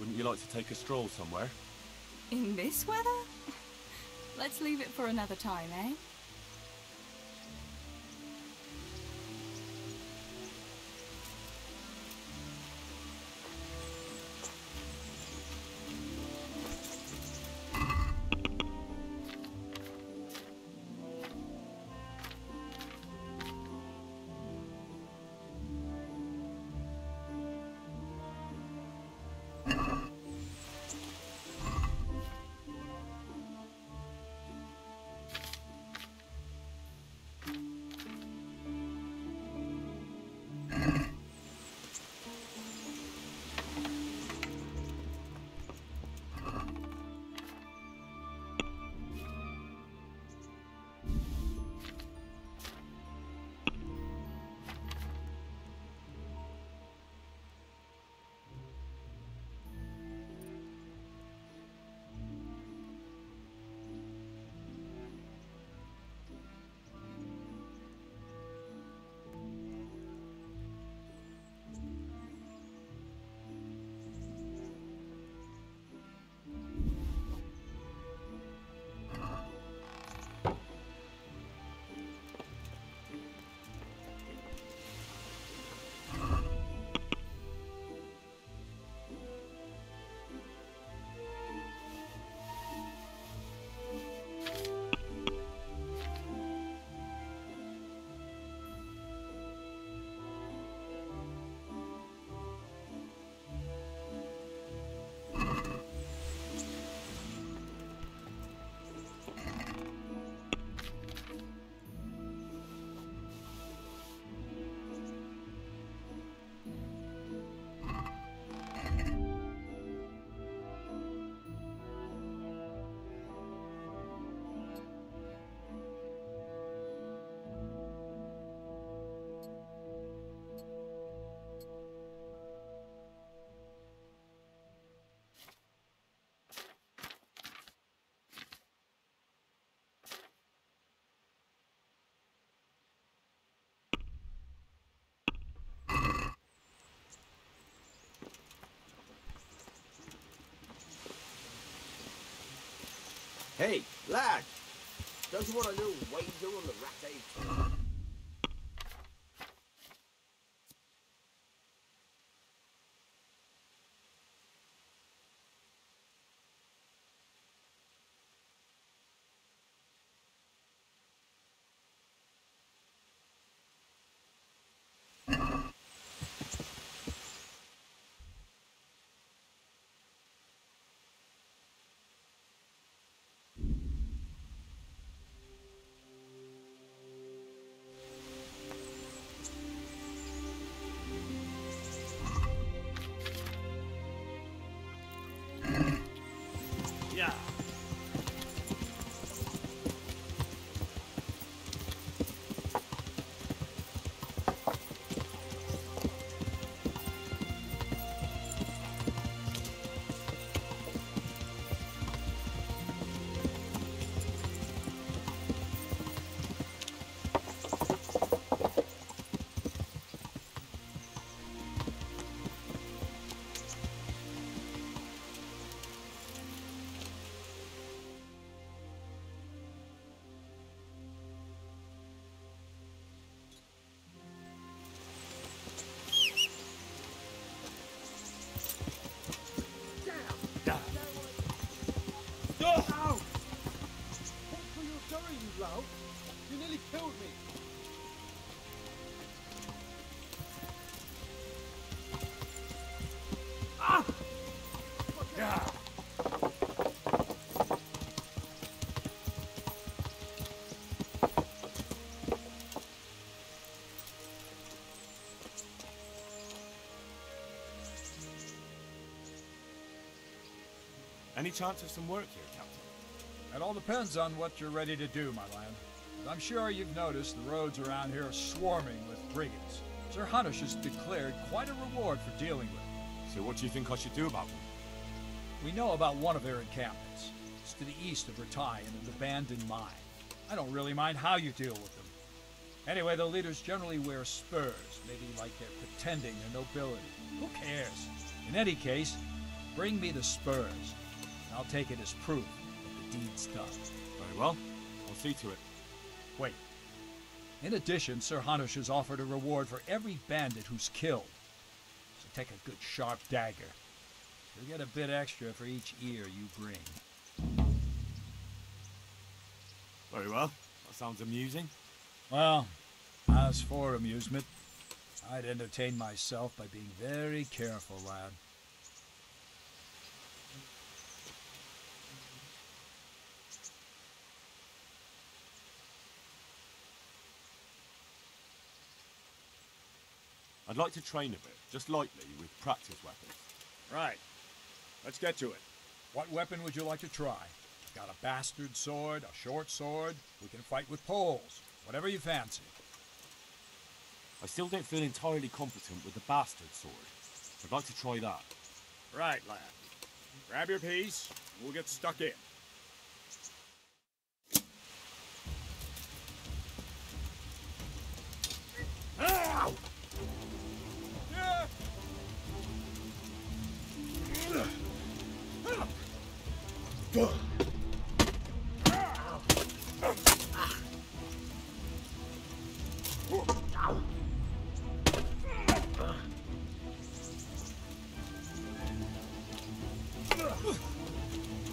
Wouldn't you like to take a stroll somewhere? In this weather? Let's leave it for another time, eh? Hey, lad! Don't you want a little wager on the rat egg? Yeah. You nearly killed me. Ah! Yeah. Any chance of some work here, Captain? It all depends on what you're ready to do, my lad. As I'm sure you've noticed, the roads around here are swarming with brigands. Sir Hunnish has declared quite a reward for dealing with them. So what do you think I should do about them? We know about one of their encampments. It's to the east of Ratai in an abandoned mine. I don't really mind how you deal with them. Anyway, the leaders generally wear spurs, maybe like they're pretending they're nobility. Who cares? In any case, Bring me the spurs. I'll take it as proof that the deed's done. Very well. I'll see to it. Wait. In addition, Sir Hanush has offered a reward for every bandit who's killed. So take a good sharp dagger. You'll get a bit extra for each ear you bring. Very well. That sounds amusing. Well, as for amusement, I'd entertain myself by being very careful, lad. I'd like to train a bit, just lightly, with practice weapons. Right. Let's get to it. What weapon would you like to try? Got a bastard sword, a short sword? We can fight with poles. Whatever you fancy. I still don't feel entirely competent with the bastard sword. I'd like to try that. Right, lad. Grab your piece, and we'll get stuck in. Ow!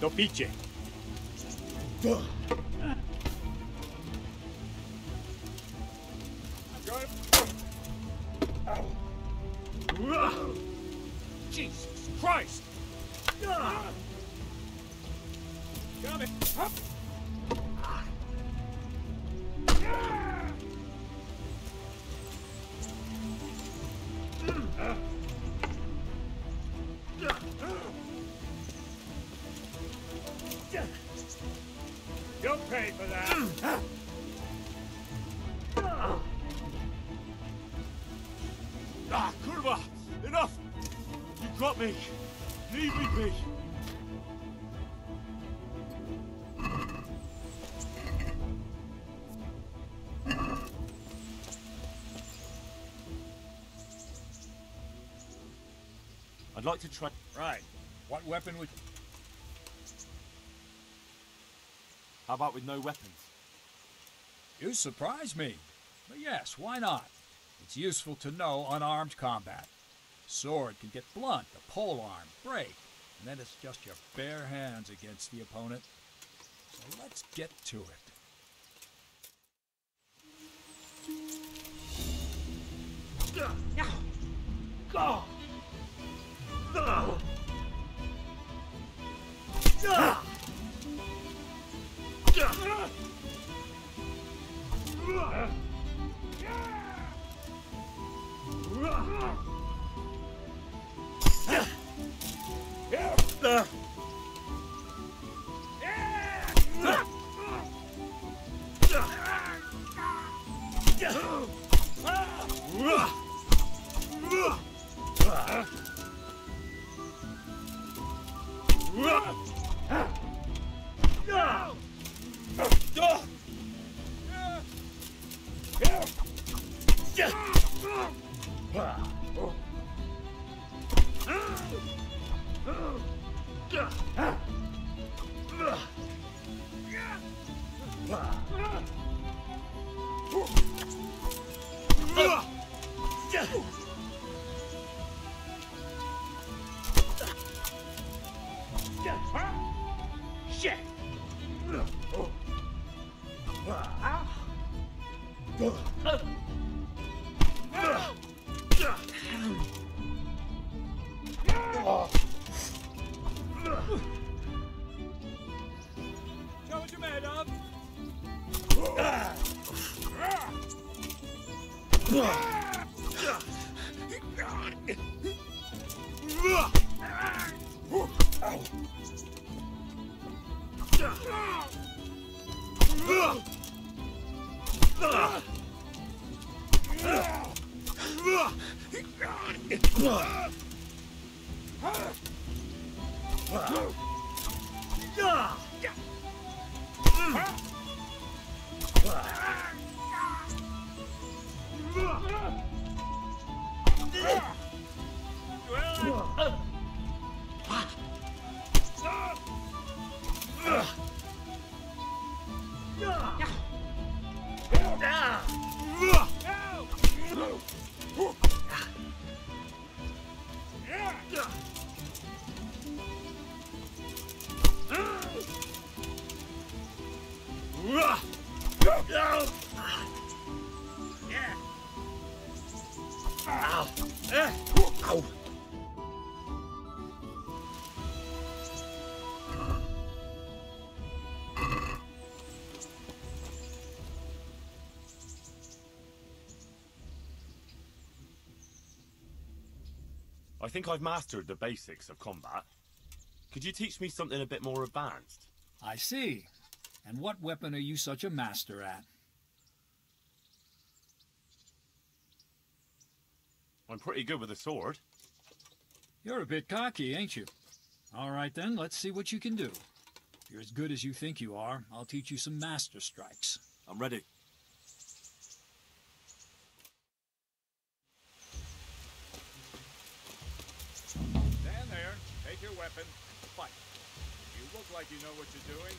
Do picie. Jesus Christ! Coming. You'll pay for that. Ah, Kurva! Enough! You got me! Leave me be! I'd like to try... Right. What weapon would... How about with no weapons? You surprise me. But yes, why not? It's useful to know unarmed combat. Sword can get blunt, the polearm break, and then it's just your bare hands against the opponent. So let's get to it. Shit! Show what you're made of. I think I've mastered the basics of combat. Could you teach me something a bit more advanced? I see. And what weapon are you such a master at? I'm pretty good with a sword. You're a bit cocky, ain't you? All right then, let's see what you can do. If you're as good as you think you are, I'll teach you some master strikes. I'm ready. Stand there, take your weapon, and fight. You look like you know what you're doing.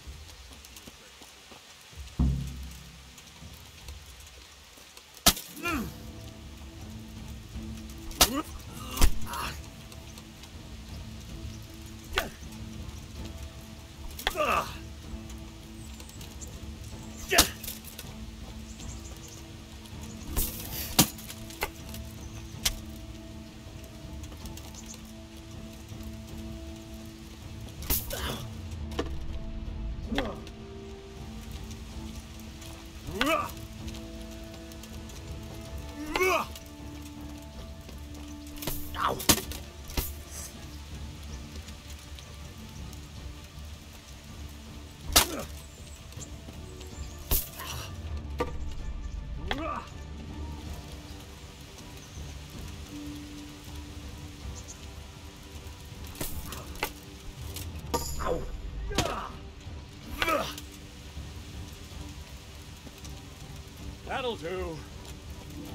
That'll do.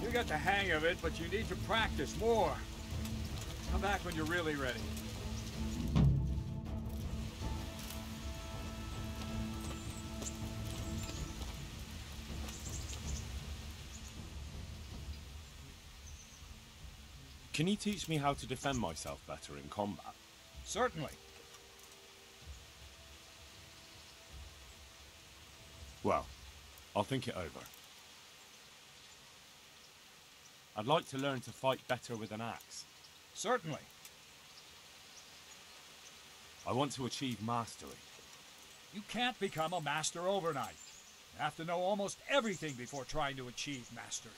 You got the hang of it, but you need to practice more. Come back when you're really ready. Can you teach me how to defend myself better in combat? Certainly. Well, I'll think it over. I'd like to learn to fight better with an axe. Certainly. I want to achieve mastery. You can't become a master overnight. You have to know almost everything before trying to achieve mastery.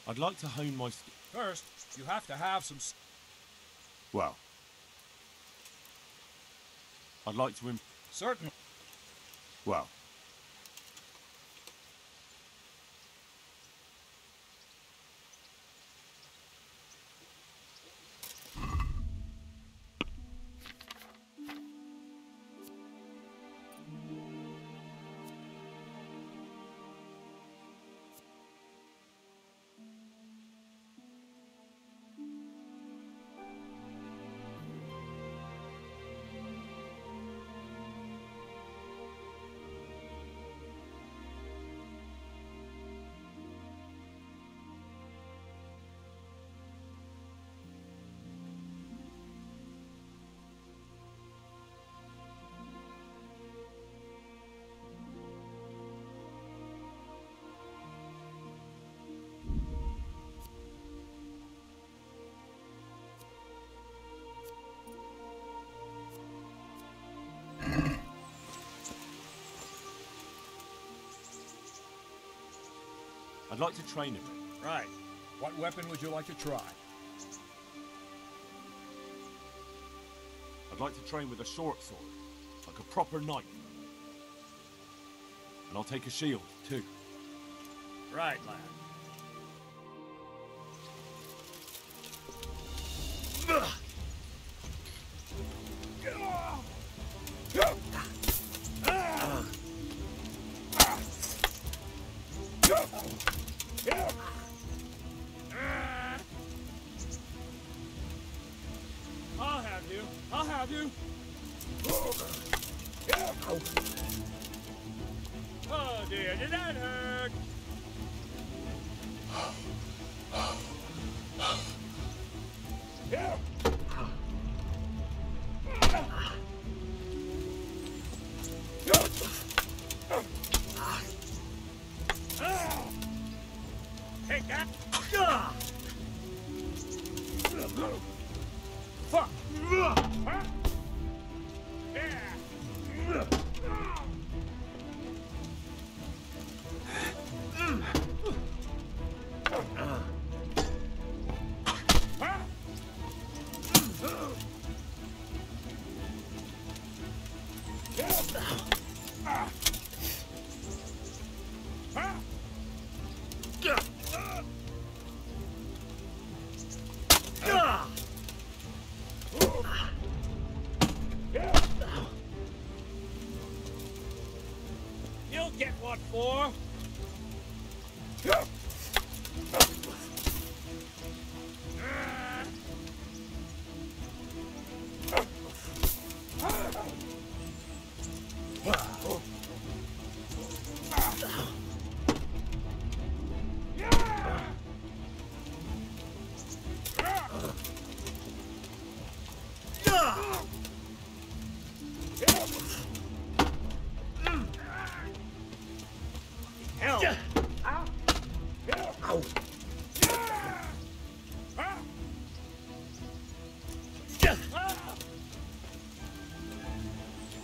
I'd like to hone my skill. First, you have to have some... Well, I'd like to Certainly. Well, I'd like to train a bit. Right. What weapon would you like to try? I'd like to train with a short sword, like a proper knight. And I'll take a shield, too. Right, lad. I'll have you. Oh dear, did that hurt? Take that. Fuck. Huh? Yeah. 4.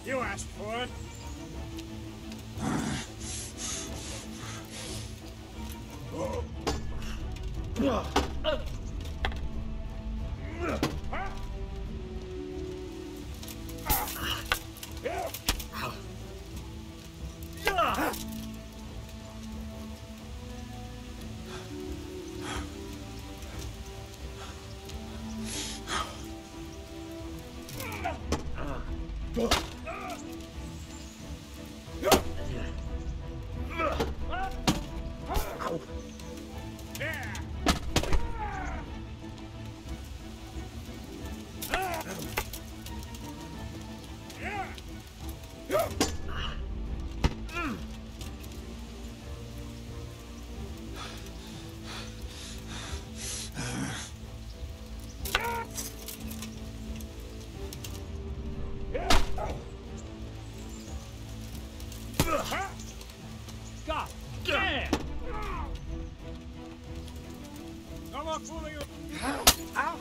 You asked for it. God damn! No more fooling you! Ow!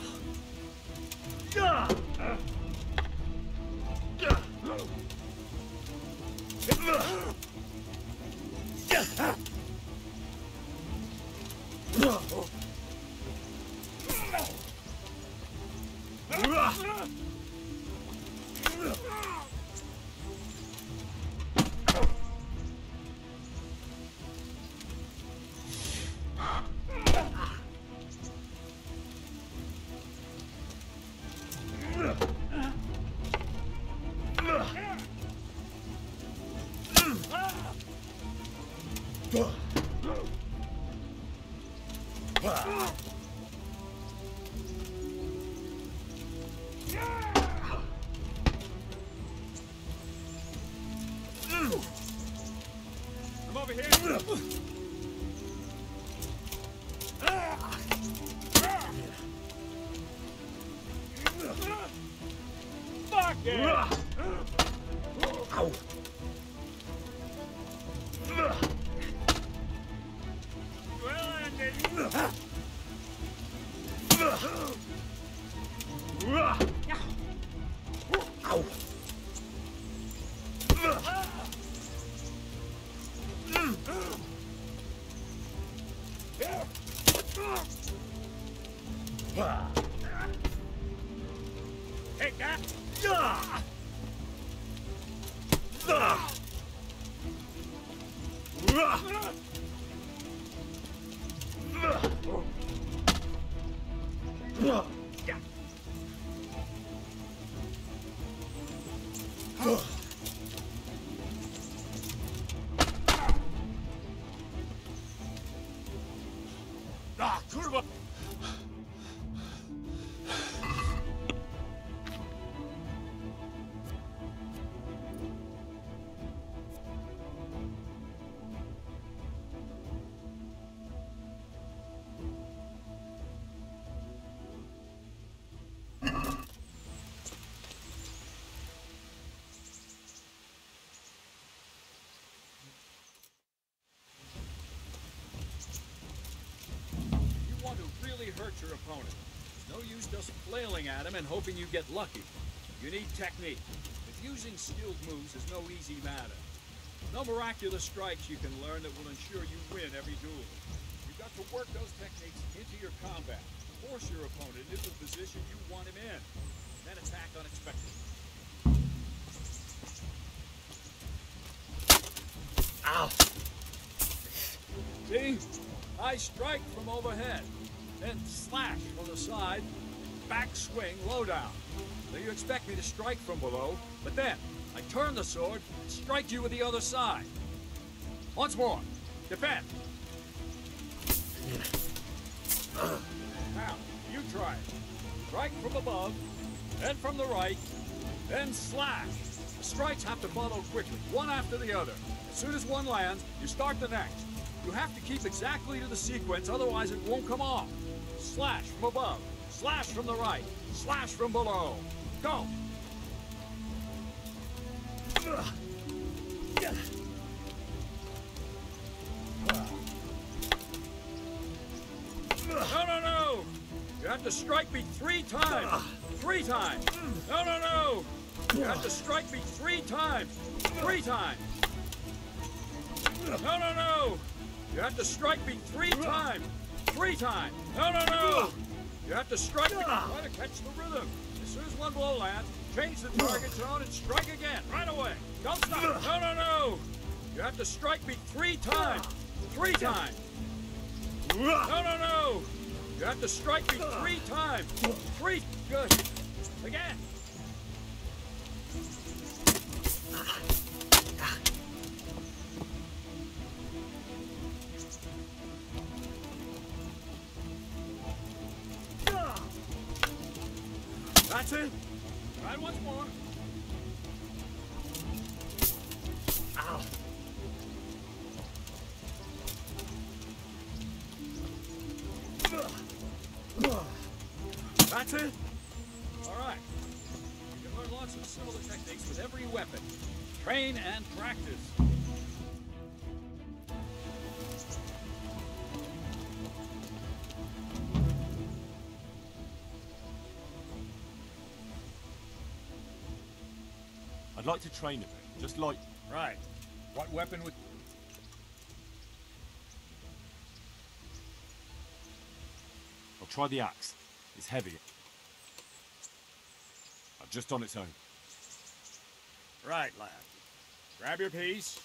I'm over here. Fuck it! Well ended. Take that! Ah, kurwa! Hurt your opponent. There's no use just flailing at him and hoping you get lucky. You need technique. But using skilled moves is no easy matter. No miraculous strikes you can learn that will ensure you win every duel. You've got to work those techniques into your combat. Force your opponent into the position you want him in. Then attack unexpectedly. Ow! See? I strike from overhead. Then slash from the side, back swing, low down. So you expect me to strike from below, but then I turn the sword and strike you with the other side. Once more. Defend. Now, you try it. Strike from above, then from the right, then slash. The strikes have to follow quickly, one after the other. As soon as one lands, you start the next. You have to keep exactly to the sequence, otherwise it won't come off. Slash from above, slash from the right, slash from below. Go! No! You have to strike me 3 times! 3 times! No! You have to strike me 3 times! 3 times! No! You have to strike me 3 times! 3 times! No! You have to strike me. Try to catch the rhythm. As soon as one blow lands, change the target zone and strike again, right away. Don't stop. No! You have to strike me 3 times. 3 times. No! You have to strike me 3 times. 3. Good. Again. That's it. Try it once more. Ow. That's it. All right. You can learn lots of similar techniques with every weapon. Train and practice. I'd like to train a bit, just like... Right. What weapon would... I'll try the axe. It's heavy. Just on its own. Right, lad. Grab your piece.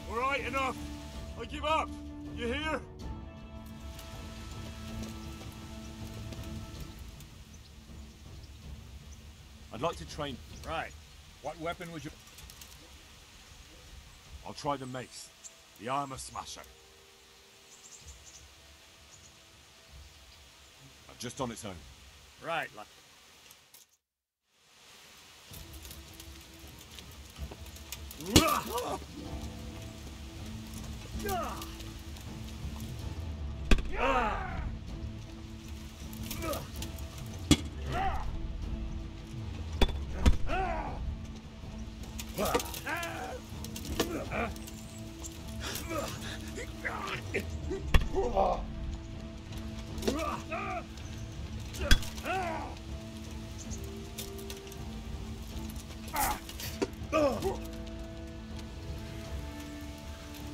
All right, enough. I give up. You hear? I'd like to train. Right. What weapon would you... I'll try the mace. The armor smasher. Just on its own. Right, lad.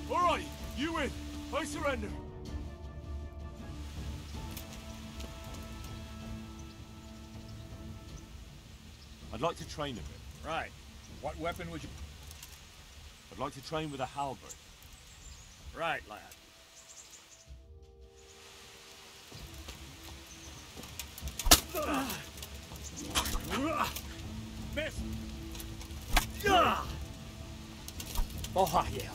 All right, you win. I surrender. I'd like to train a bit. Right. What weapon would you... I'd like to train with a halberd. Right, lad. Miss! Oh, yeah.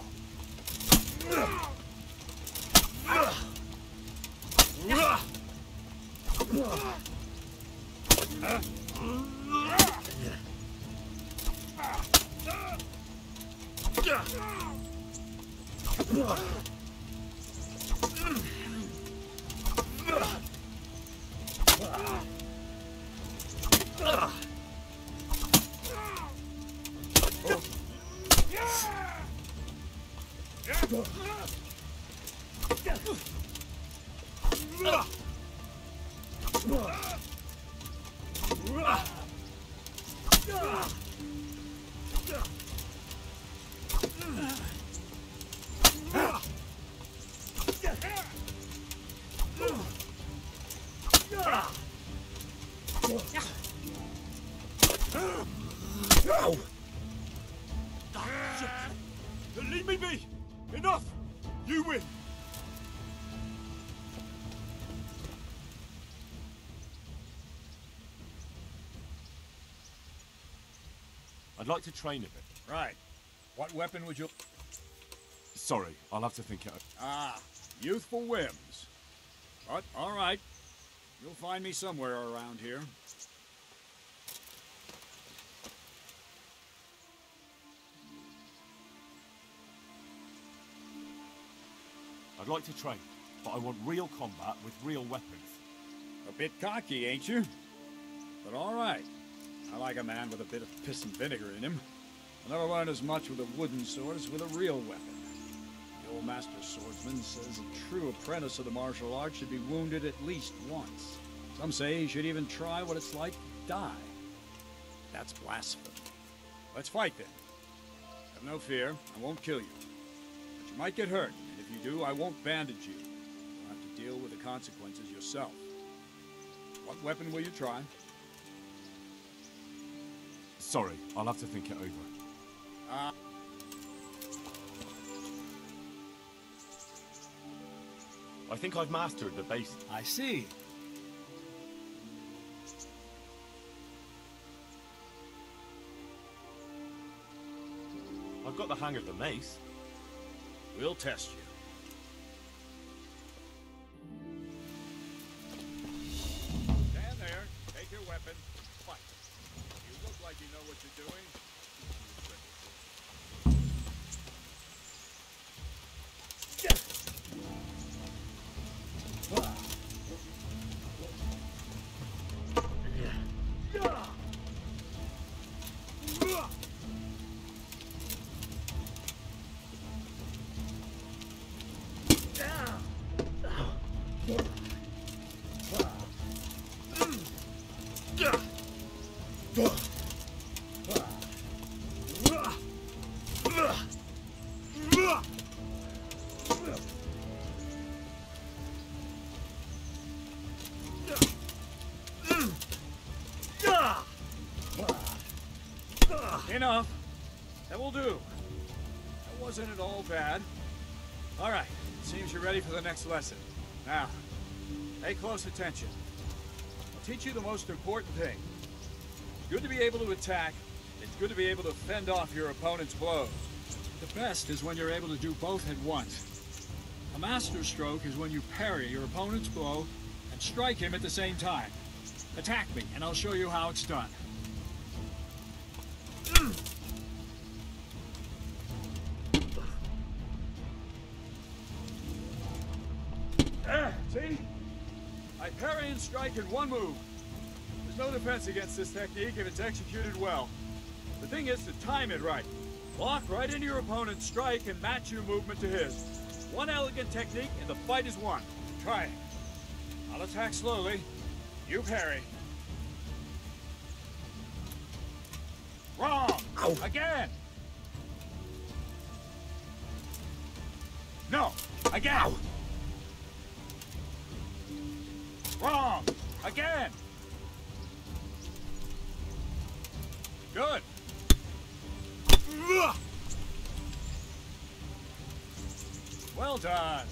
Leave me be! Enough! You win! I'd like to train a bit. Right. What weapon would you... Sorry, I'll have to think it over. Ah, youthful whims. But, all right. You'll find me somewhere around here. I'd like to train, but I want real combat with real weapons. A bit cocky, ain't you? But all right. I like a man with a bit of piss and vinegar in him. I'll never learn as much with a wooden sword as with a real weapon. The old master swordsman says a true apprentice of the martial arts should be wounded at least once. Some say he should even try what it's like to die. That's blasphemy. Let's fight then. Have no fear, I won't kill you. But you might get hurt, and if you do, I won't bandage you. You'll have to deal with the consequences yourself. What weapon will you try? Sorry, I'll have to think it over. I think I've mastered the basics. I see. I've got the hang of the mace. We'll test you. Stand there, take your weapon, fight. You look like you know what you're doing. Enough. That will do. That wasn't at all bad. All right. Seems you're ready for the next lesson. Now, pay close attention. I'll teach you the most important thing. It's good to be able to attack. It's good to be able to fend off your opponent's blows. The best is when you're able to do both at once. A master stroke is when you parry your opponent's blow and strike him at the same time. Attack me, and I'll show you how it's done. See? I parry and strike in one move. There's no defense against this technique if it's executed well. The thing is to time it right. Block right into your opponent's strike and match your movement to his. One elegant technique and the fight is won. Try it. I'll attack slowly. You parry. Wrong! Ow. Again! No! Again! Ow. Wrong! Again! Good! Well done!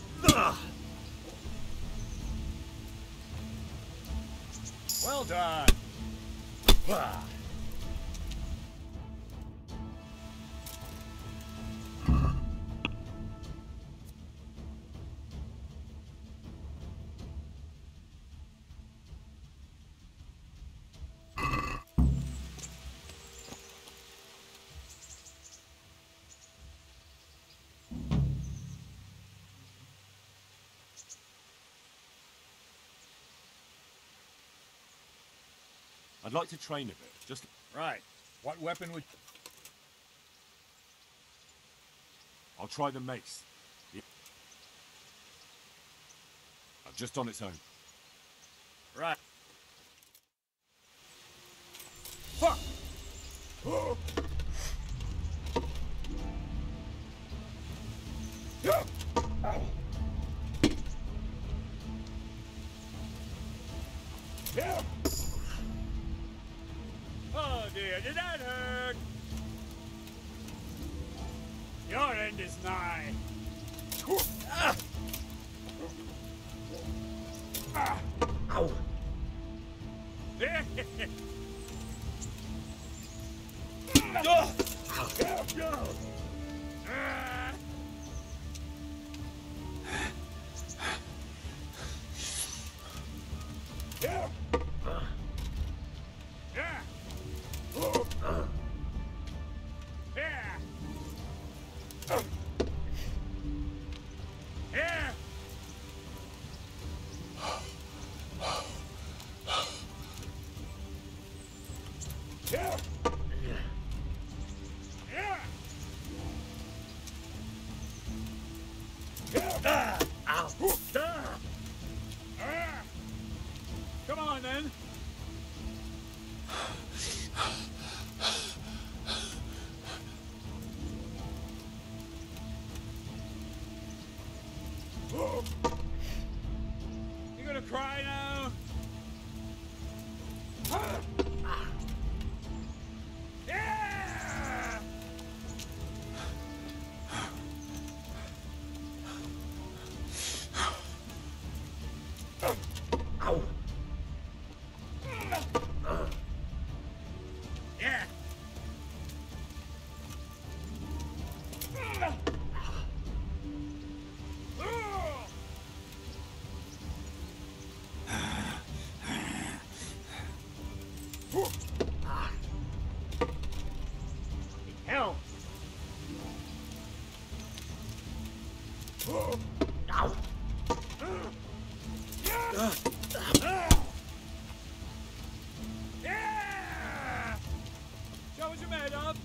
Well done! I'd like to train a bit, just... Right. What weapon would... I'll try the mace. Just on its own. Right. Fuck! Oh dear, did that hurt? Your end is nigh. Ow. Come on then. You gonna cry now? Yeah! Ow. Yeah! Hell! Ow. Yeah! Show what you're made of.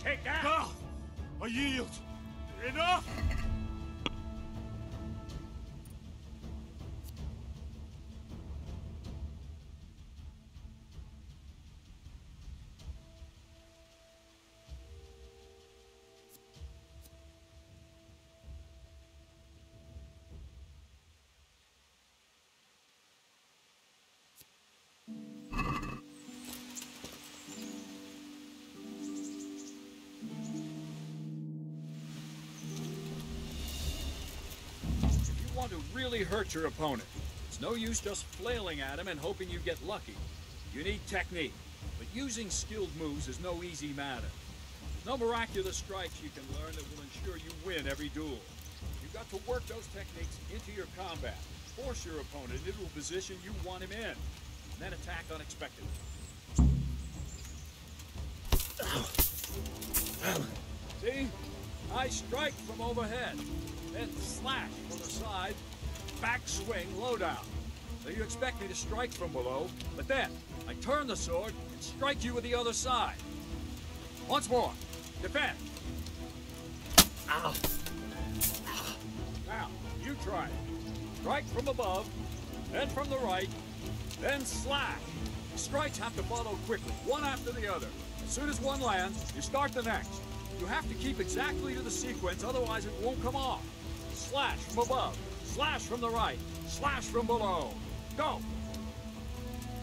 Take that! I yield. Enough! Want to really hurt your opponent. It's no use just flailing at him and hoping you get lucky. You need technique, but using skilled moves is no easy matter. There's no miraculous strikes you can learn that will ensure you win every duel. You've got to work those techniques into your combat, force your opponent into a position you want him in, and then attack unexpectedly. See? I strike from overhead, then slash from the side, back swing, low down. So you expect me to strike from below, but then I turn the sword and strike you with the other side. Once more, defend. Ow. Now, you try it. Strike from above, then from the right, then slash. The strikes have to follow quickly, one after the other. As soon as one lands, you start the next. You have to keep exactly to the sequence, otherwise it won't come off. Slash from above, slash from the right, slash from below. Go!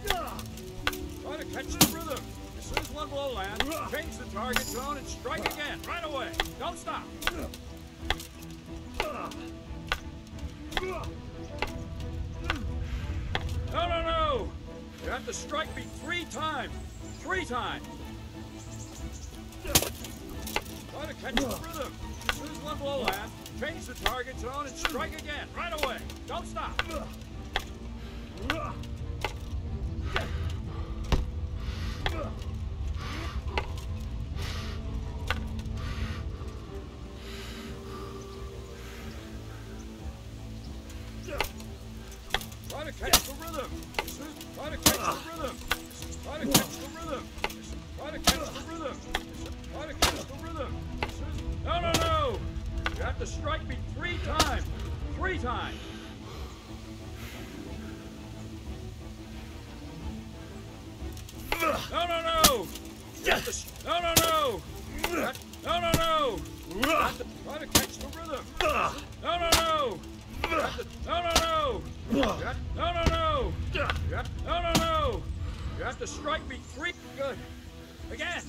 Try to catch the rhythm. As soon as one blow lands, change the target zone and strike again, right away. Don't stop. No! You have to strike me 3 times. 3 times. Try to catch the rhythm. As soon as one blow lands, change the target zone and strike again, right away. Don't stop. rhythm. Try to catch the rhythm. Try to catch the rhythm. Try to catch the rhythm. Try to catch the rhythm. No, no, no. You have to strike me 3 times. 3 times. No, no, no. You have to, no, no, no. No, no, no. You have to try to catch the rhythm. No, no, no. You have to, no, no, no. You have, no, no, no. You have, no, no, no. You have to strike me 3. Good. Again.